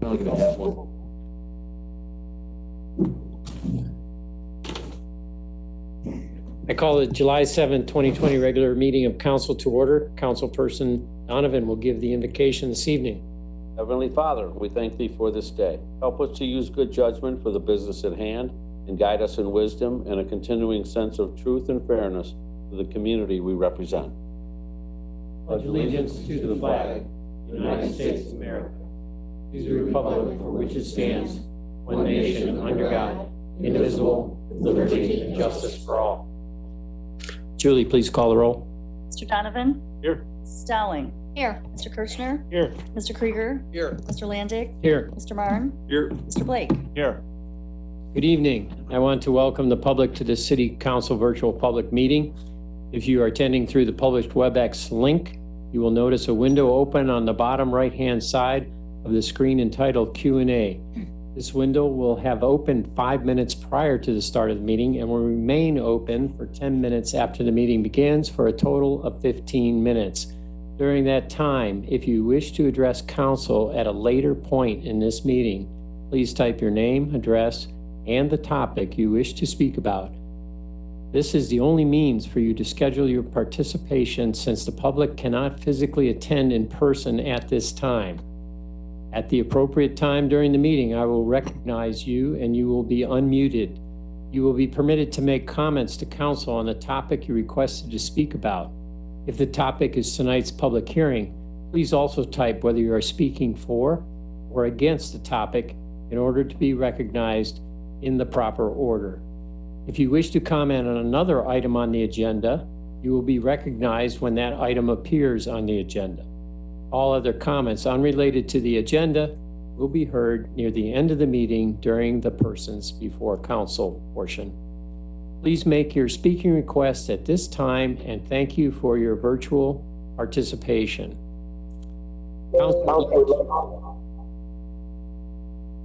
don't even have one. I call the July 7th, 2020 regular meeting of council to order. Councilperson Donovan will give the invocation this evening. Heavenly Father, we thank thee for this day. Help us to use good judgment for the business at hand and guide us in wisdom and a continuing sense of truth and fairness to the community we represent. Pledge allegiance to the flag, United States of America, to the republic for which it stands, one nation under God, indivisible, with liberty and justice for all. Julie, please call the roll. Mr. Donovan? Here. Stowling? Here. Mr. Kirchner? Here. Mr. Krieger? Here. Mr. Landig? Here. Mr. Marne? Here. Mr. Blake? Here. Good evening. I want to welcome the public to the City Council virtual public meeting. If you are attending through the published WebEx link, you will notice a window open on the bottom right-hand side of the screen entitled Q&A. This window will have opened 5 minutes prior to the start of the meeting and will remain open for 10 minutes after the meeting begins for a total of 15 minutes. During that time, if you wish to address council at a later point in this meeting, please type your name, address, and the topic you wish to speak about. This is the only means for you to schedule your participation since the public cannot physically attend in person at this time. At the appropriate time during the meeting, I will recognize you and you will be unmuted. You will be permitted to make comments to council on the topic you requested to speak about. If the topic is tonight's public hearing, please also type whether you are speaking for or against the topic in order to be recognized in the proper order. If you wish to comment on another item on the agenda, you will be recognized when that item appears on the agenda. All other comments unrelated to the agenda will be heard near the end of the meeting during the persons before council portion. Please make your speaking requests at this time and thank you for your virtual participation.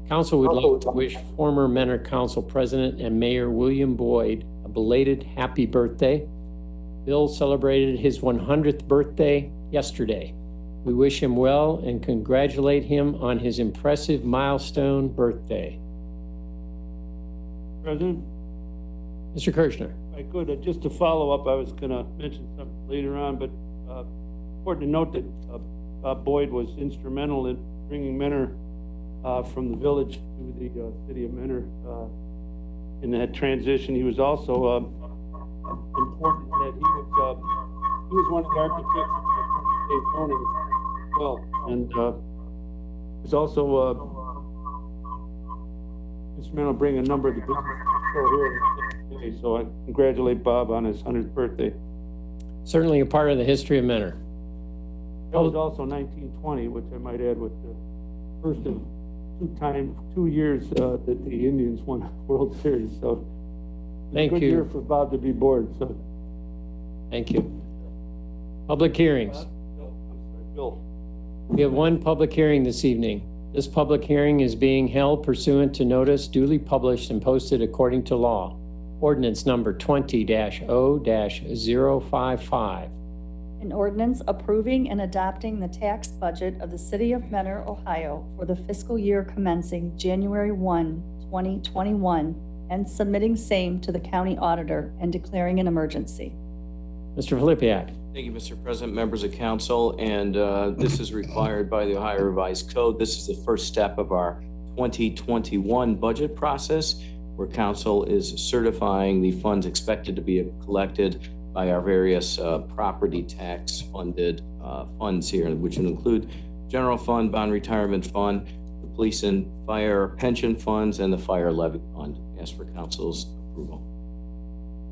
Council would like to wish former Mentor Council President and Mayor William Boyd a belated happy birthday. Bill celebrated his 100th birthday yesterday. We wish him well and congratulate him on his impressive milestone birthday. President? Mr. Kirchner. I could, just to follow up, I was going to mention something later on, but important to note that Bob Boyd was instrumental in bringing Mentor from the village to the city of Mentor in that transition. He was also important that he was one of the architects of state zoning as well, and was also instrumental in bringing a number of the businesses here today. So I congratulate Bob on his 100th birthday. Certainly a part of the history of Mentor. That was also 1920, which I might add was the first of 2 years that the Indians won the World Series. So thank you. Good year for Bob to be bored. So thank you. Public hearings. I'm sorry, Bill. We have one public hearing this evening. This public hearing is being held pursuant to notice duly published and posted according to law. Ordinance number 20-0-055. An ordinance approving and adopting the tax budget of the City of Mentor, Ohio for the fiscal year commencing January 1, 2021, and submitting same to the county auditor and declaring an emergency. Mr. Filipiak. Thank you, Mr. President, members of council, and this is required by the Ohio Revised Code. This is the first step of our 2021 budget process, where council is certifying the funds expected to be collected by our various property tax funded funds here, which include general fund, bond retirement fund, the police and fire pension funds, and the fire levy fund. Ask for council's approval.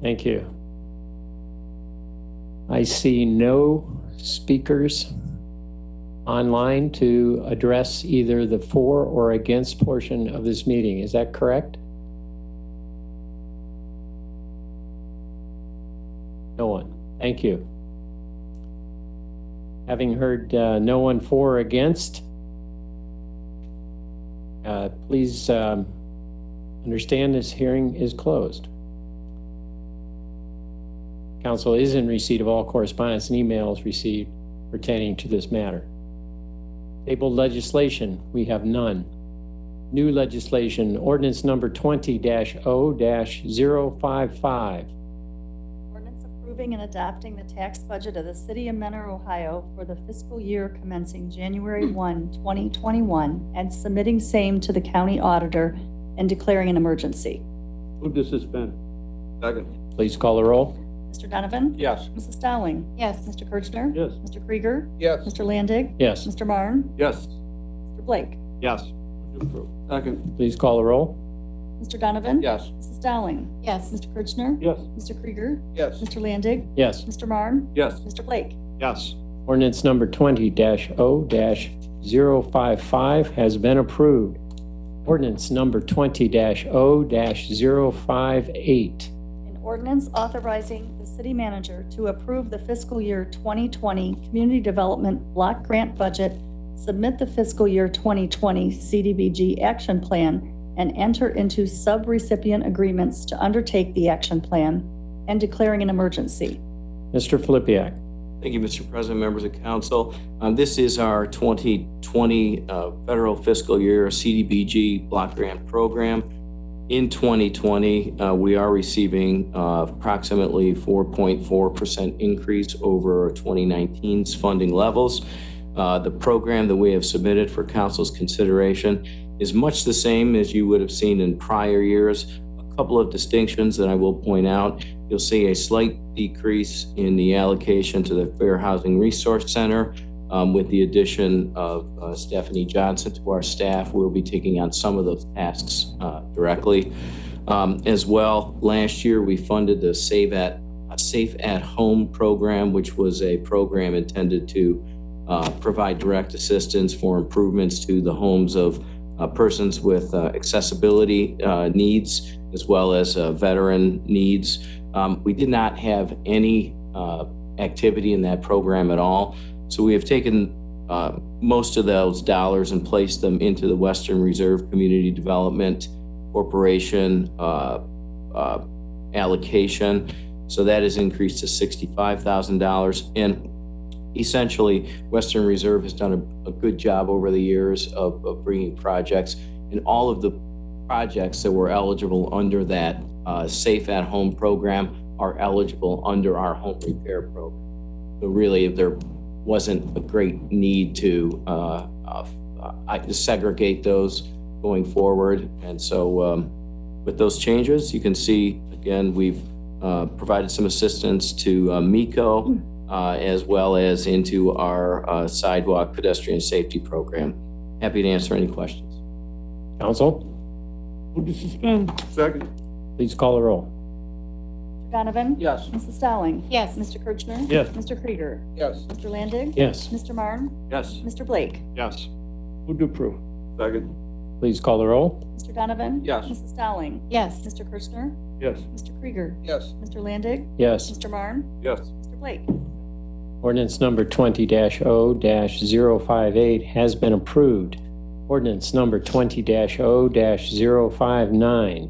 Thank you. I see no speakers online to address either the for or against portion of this meeting. Is that correct? No one. Thank you. Having heard no one for or against, please understand this hearing is closed. Council is in receipt of all correspondence and emails received pertaining to this matter. Tabled legislation, we have none. New legislation, ordinance number 20-0-055. Ordinance approving and adopting the tax budget of the city of Mentor, Ohio for the fiscal year commencing January 1, 2021, and submitting same to the county auditor and declaring an emergency. Move to suspend. Second. Please call the roll. Mr. Donovan? Yes. Mrs. Dowling? Yes. Mr. Kirchner? Yes. Mr. Krieger? Yes. Mr. Landig? Yes. Mr. Marne? Yes. Mr. Blake? Yes. Move to approve. Second. Please call the roll. Mr. Donovan? Yes. Mrs. Dowling? Yes. Mr. Kirchner? Yes. Mr. Krieger? Yes. Mr. Landig? Yes. Mr. Marne? Yes. Mr. Blake? Yes. Ordinance number 20-0-055 has been approved. Ordinance number 20-0-058. An ordinance authorizing the city manager to approve the fiscal year 2020 Community Development Block Grant Budget, submit the fiscal year 2020 Cdbg Action Plan, and enter into sub-recipient agreements to undertake the action plan, and declaring an emergency. Mr. Flipiak. Thank you, Mr. President, members of council. This is our 2020 federal fiscal year CDBG block grant program. In 2020, we are receiving approximately 4.4% increase over 2019's funding levels. The program that we have submitted for council's consideration is much the same as you would have seen in prior years. A couple of distinctions that I will point out. You'll see a slight decrease in the allocation to the Fair Housing Resource Center with the addition of Stephanie Johnson to our staff. We'll be taking on some of those tasks directly. As well, last year we funded the Safe at Home program, which was a program intended to provide direct assistance for improvements to the homes of persons with accessibility needs, as well as veteran needs. We did not have any activity in that program at all. So we have taken most of those dollars and placed them into the Western Reserve Community Development Corporation allocation. So that has increased to $65,000. And essentially, Western Reserve has done a good job over the years of bringing projects, and all of the projects that were eligible under that Safe at Home program are eligible under our home repair program. So really, there wasn't a great need to segregate those going forward. And so with those changes, you can see, again, we've provided some assistance to MECO, as well as into our sidewalk pedestrian safety program. Happy to answer any questions. Council, Move to suspend. Second. please call the roll. Mr. Donovan? Yes. Mrs. Dowling? Yes. Mr. Kirchner? Yes. Mr. Krieger? Yes. Mr. Landig? Yes. Mr. Marne? Yes. Mr. Blake? Yes. Move to approve. Second. Please call the roll. Mr. Donovan? Yes. Mrs. Dowling? Yes. Mr. Kirchner? Yes. Mr. Krieger? Yes. Mr. Landig? Yes. Mr. Marne? Yes. Mr. Blake? Ordinance number 20-0-058 has been approved. Ordinance number 20-0-059.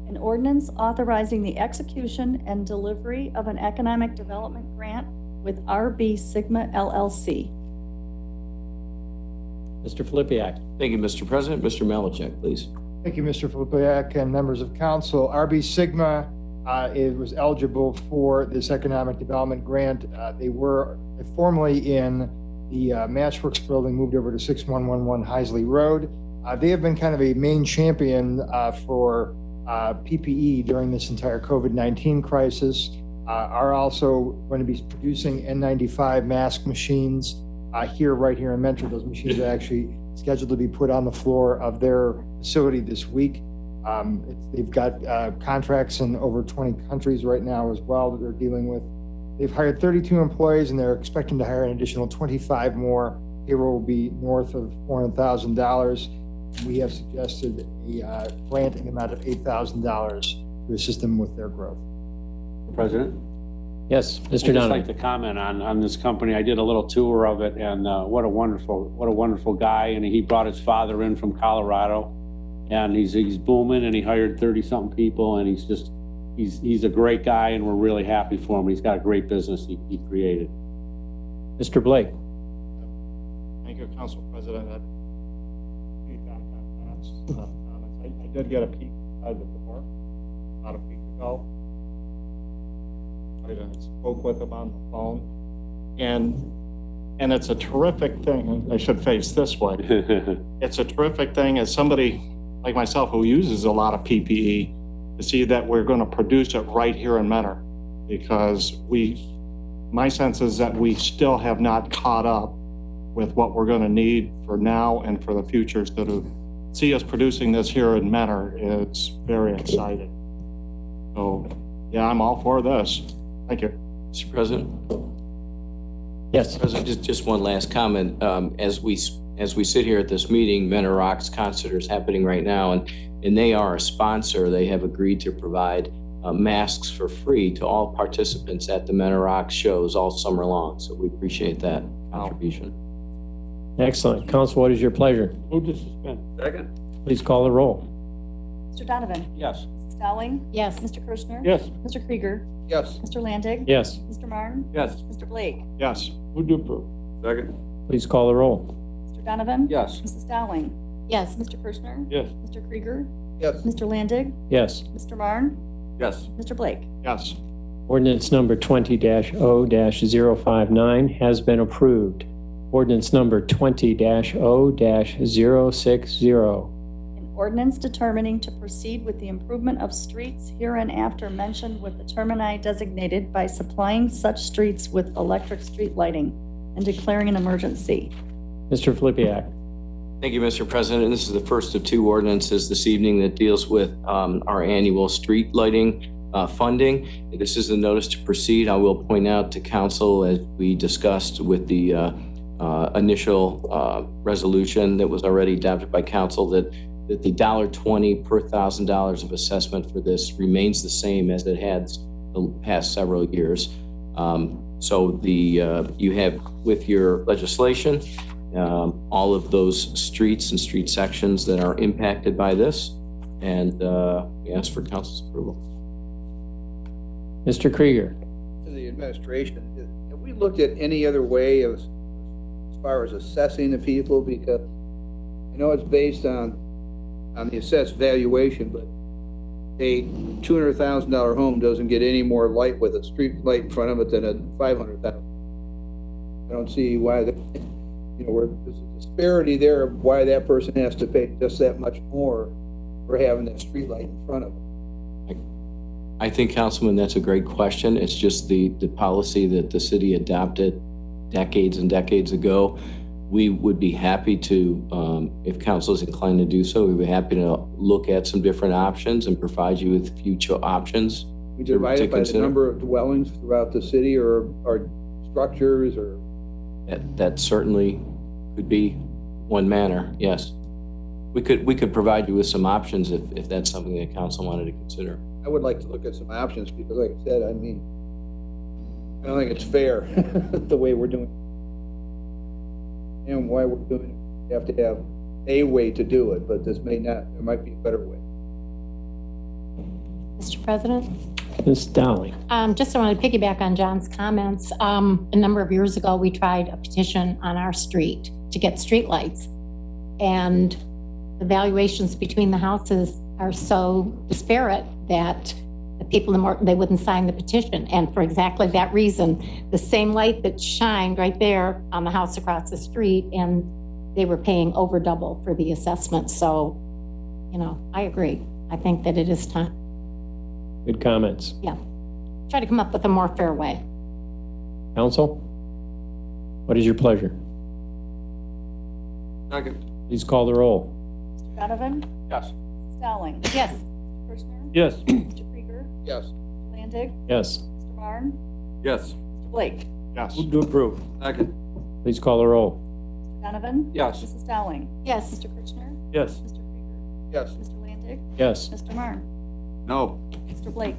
An ordinance authorizing the execution and delivery of an economic development grant with RB Sigma LLC. Mr. Flipiak. Thank you, Mr. President. Mr. Malachek, please. Thank you, Mr. Filipiak and members of council. RB Sigma it was eligible for this economic development grant. They were formerly in the Matchworks building, moved over to 6111 Heisley Road. They have been kind of a main champion for PPE during this entire COVID-19 crisis. Are also going to be producing N95 mask machines right here in Mentor. Those machines are actually scheduled to be put on the floor of their facility this week. They've got contracts in over 20 countries right now as well that they're dealing with. They've hired 32 employees and they're expecting to hire an additional 25 more. Payroll will be north of $400,000. We have suggested a grant in the amount of $8,000 to assist them with their growth. President? Yes, Mr. I'd just Donovan. like to comment on this company. I did a little tour of it, and what a wonderful guy. And he brought his father in from Colorado, and he's booming, and he hired 30-something people, and he's a great guy, and we're really happy for him. He's got a great business he created. Mr. Blake. Thank you, Council President. Feedback on I did get a peek out the door about a week ago. I spoke with him on the phone, and it's a terrific thing. I should face this way. It's a terrific thing as somebody like myself who uses a lot of PPE to see that we're going to produce it right here in Mentor, because my sense is that we still have not caught up with what we're going to need for now and for the future. So to see us producing this here in Mentor is very exciting. So yeah, I'm all for this. Thank you. Mr. President? Yes. President, just one last comment. As we sit here at this meeting, Mentor Rocks concert is happening right now, and they are a sponsor. They have agreed to provide masks for free to all participants at the Mentor Rocks shows all summer long. So we appreciate that contribution. Excellent. Council, what is your pleasure? Move to suspend. Second? Please call the roll. Mr. Donovan? Yes. Mrs. Dowling? Yes. Mr. Kirschner? Yes. Mr. Krieger? Yes. Mr. Landig? Yes. Mr. Marne? Yes. Mr. Blake? Yes. Move to approve. Second? Please call the roll. Mr. Donovan? Yes. Mrs. Dowling? Yes. Mr. Kirschner? Yes. Mr. Krieger? Yes. Mr. Landig? Yes. Mr. Marne? Yes. Mr. Blake? Yes. Ordinance number 20-0-059 has been approved. Ordinance number 20-0-060. An ordinance determining to proceed with the improvement of streets hereinafter mentioned with the termini designated by supplying such streets with electric street lighting and declaring an emergency. Mr. Flipiak. Thank you, Mr. President. This is the first of two ordinances this evening that deals with our annual street lighting funding. This is the notice to proceed. I will point out to council, as we discussed with the initial resolution that was already adopted by council, that the $1.20 per $1,000 of assessment for this remains the same as it has the past several years. So you have with your legislation all of those streets and street sections that are impacted by this, and we ask for council's approval. Mr. Krieger. To the administration, have we looked at any other way of, as far as assessing the people? Because I know it's based on the assessed valuation, but a $200,000 home doesn't get any more light with a street light in front of it than a $500,000. I don't see why that, where there's a disparity there of why that person has to pay just that much more for having that street light in front of them. I think, Councilman, that's a great question. It's just the policy that the city adopted decades and decades ago. We would be happy to, if council is inclined to do so, we'd be happy to look at some different options and provide you with future options. We divide it by the number of dwellings throughout the city, or structures, or that certainly could be one manner. Yes, we could provide you with some options if that's something that council wanted to consider. I would like to look at some options, because like I said, I don't think it's fair the way we're doing it. And why we're doing it. We have to have a way to do it, but there might be a better way. Mr. President? Ms. Dowling. Just I want to piggyback on John's comments. A number of years ago, we tried a petition on our street to get streetlights, and the valuations between the houses are so disparate that the people they wouldn't sign the petition. And for exactly that reason, the same light that shined right there on the house across the street, and they were paying over double for the assessment. So, I agree. I think that it is time. Good comments. Yeah. Try to come up with a more fair way. Council, what is your pleasure? Second? Please call the roll. Mr. Donovan? Yes. Mrs. Dowling? Yes. Mr. Kirschner? Yes. Mr. Krieger? Yes. Mr. Landig? Yes. Mr. Marne? Yes. Mr. Blake? Yes. Move to approve. Second? Please call the roll. Mr. Donovan? Yes. Mrs. Dowling? Yes. Mr. Kirschner? Yes. Mr. Krieger? Yes. Mr. Landig? Yes. Mr. Marne? No. Mr. Blake?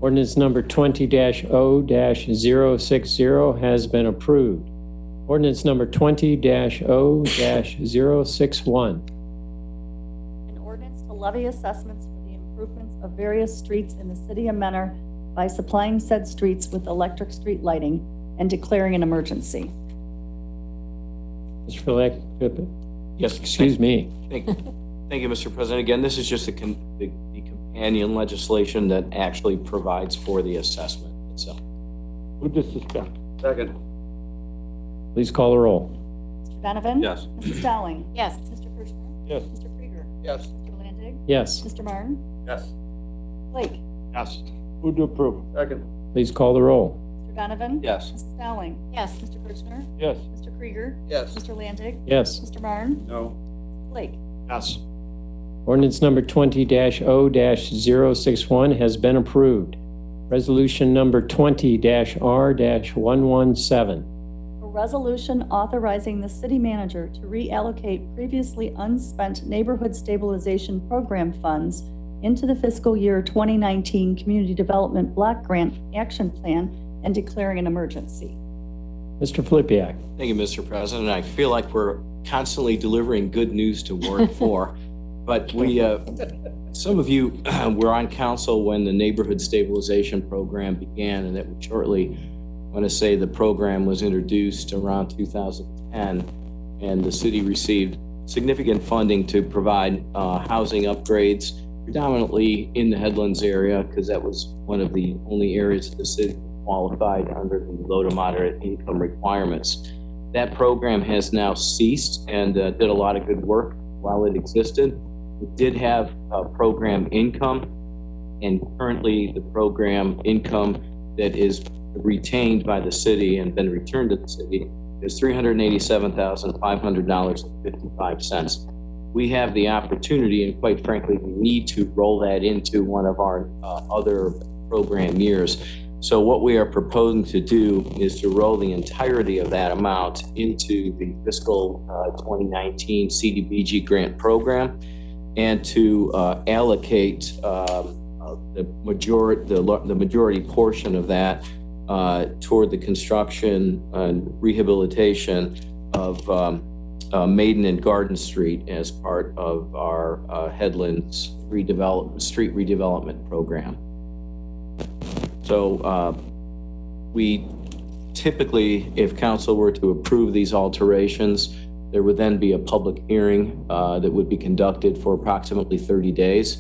Ordinance number 20-0-060 has been approved. Ordinance number 20-0-061. An ordinance to levy assessments for the improvements of various streets in the city of Mentor by supplying said streets with electric street lighting and declaring an emergency. Mr. Flipiak. Yes. Excuse me. Thank you, Mr. President. Again, this is just the companion legislation that actually provides for the assessment itself. Move to suspend. Second. Please call the roll. Mr. Donovan? Yes. Mrs. Dowling? Yes. Mr. Kirschner? Yes. Mr. Krieger? Yes. Mr. Landig? Yes. Mr. Martin? Yes. Blake? Yes. Move to approve. Second. Please call the roll. Mr. Donovan? Yes. Mrs. Dowling? Yes. Mr. Kirschner? Yes. Mr. Krieger? Yes. Mr. Landig? Yes. Mr. Martin? No. Blake? Yes. Ordinance number 20-0-061 has been approved. Resolution number 20-R-117. A resolution authorizing the city manager to reallocate previously unspent neighborhood stabilization program funds into the fiscal year 2019 Community Development Block Grant Action Plan and declaring an emergency. Mr. Flipiak. Thank you, Mr. President. I feel like we're constantly delivering good news to work for. But some of you were on council when the neighborhood stabilization program began, and that would shortly, I want to say the program was introduced around 2010, and the city received significant funding to provide housing upgrades, predominantly in the Headlands area, because that was one of the only areas of the city qualified under the low to moderate income requirements. That program has now ceased and did a lot of good work while it existed. It did have program income, and currently the program income that is retained by the city and been returned to the city is $387,500.55. We have the opportunity, and quite frankly, we need to roll that into one of our other program years. So what we are proposing to do is to roll the entirety of that amount into the fiscal 2019 Cdbg grant program, and to allocate the majority portion of that toward the construction and rehabilitation of Maiden and Garden Street as part of our Headlands street redevelopment program. So we typically, if council were to approve these alterations, there would then be a public hearing that would be conducted for approximately 30 days.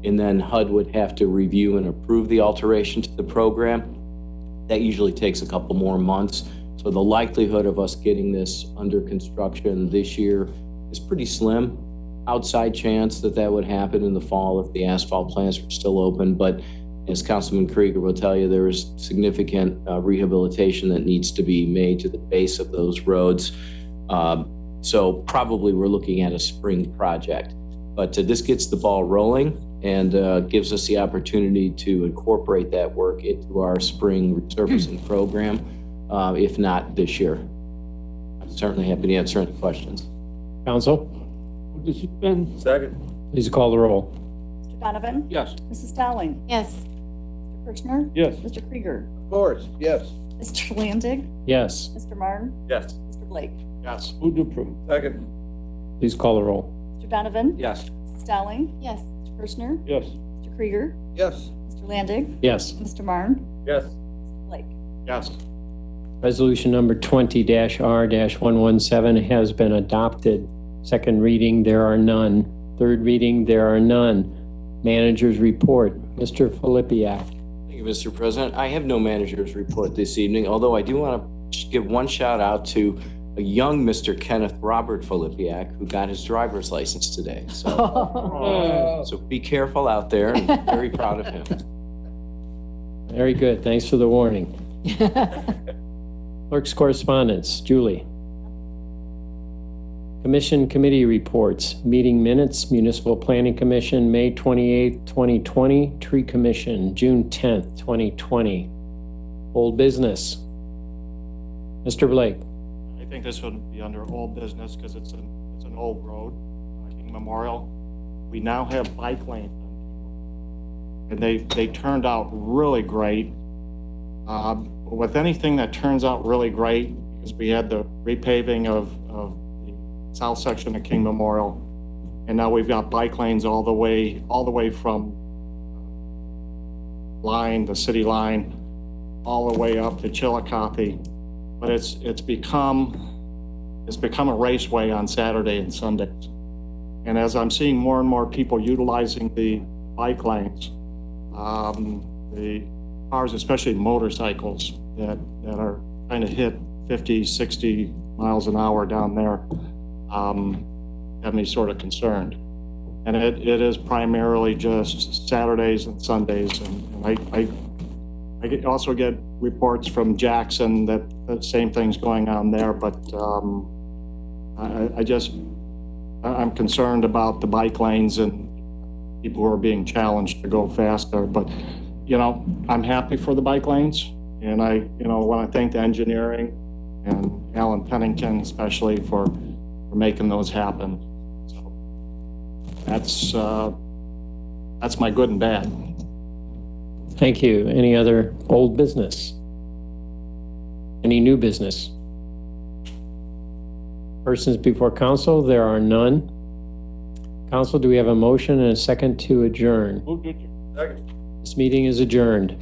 And then HUD would have to review and approve the alteration to the program. That usually takes a couple more months. So the likelihood of us getting this under construction this year is pretty slim. Outside chance that that would happen in the fall if the asphalt plants were still open. But as Councilman Krieger will tell you, there is significant rehabilitation that needs to be made to the base of those roads. So probably we're looking at a spring project. But this gets the ball rolling and gives us the opportunity to incorporate that work into our spring resurfacing program, if not this year. I'm certainly happy to answer any questions. Council, Move to suspend. Second. please call the roll. Mr. Donovan? Yes. Mrs. Dowling? Yes. Mr. Kirschner? Yes. Mr. Krieger? Of course, yes. Mr. Landig? Yes. Mr. Martin? Yes. Mr. Blake? Yes. Move to approve. Second. Please call the roll. Mr. Donovan? Yes. Mrs. Dowling? Yes. Mr. Kirschner? Yes. Mr. Krieger? Yes. Mr. Landig? Yes. Mr. Martin? Yes. Mr. Blake? Yes. Resolution number 20-R-117 has been adopted. Second reading, there are none. Third reading, there are none. Manager's report. Mr. Filipiak. Thank you, Mr. President. I have no manager's report this evening, although I do want to give one shout out to a young Mr. Kenneth Robert Filipiak, who got his driver's license today. So be careful out there, and very proud of him. Very good. Thanks for the warning. Clerk's correspondence. Julie. Commission committee reports. Meeting minutes. Municipal Planning Commission, May 28, 2020. Tree Commission, June 10th, 2020. Old business. Mr. Blake. I think this would be under old business because it's an old road, King Memorial. We now have bike lanes, and they turned out really great. With anything that turns out really great, because we had the repaving of the south section of King Memorial, and now we've got bike lanes all the way from the city line, all the way up to Chillicothe. But it's become It's become a raceway on Saturday and Sundays. And as I'm seeing more and more people utilizing the bike lanes, the cars, especially motorcycles that are trying to hit 50, 60 miles an hour down there, have me sort of concerned. And it is primarily just Saturdays and Sundays. And I also get reports from Jackson that the same thing's going on there, but I'm concerned about the bike lanes and people who are being challenged to go faster. But, you know, I'm happy for the bike lanes. And I want to thank the engineering and Alan Pennington especially for making those happen. So that's my good and bad. Thank you. Any other old business? Any new business? Persons before council, there are none. Council, do we have a motion and a second to adjourn? Move to adjourn. This meeting is adjourned.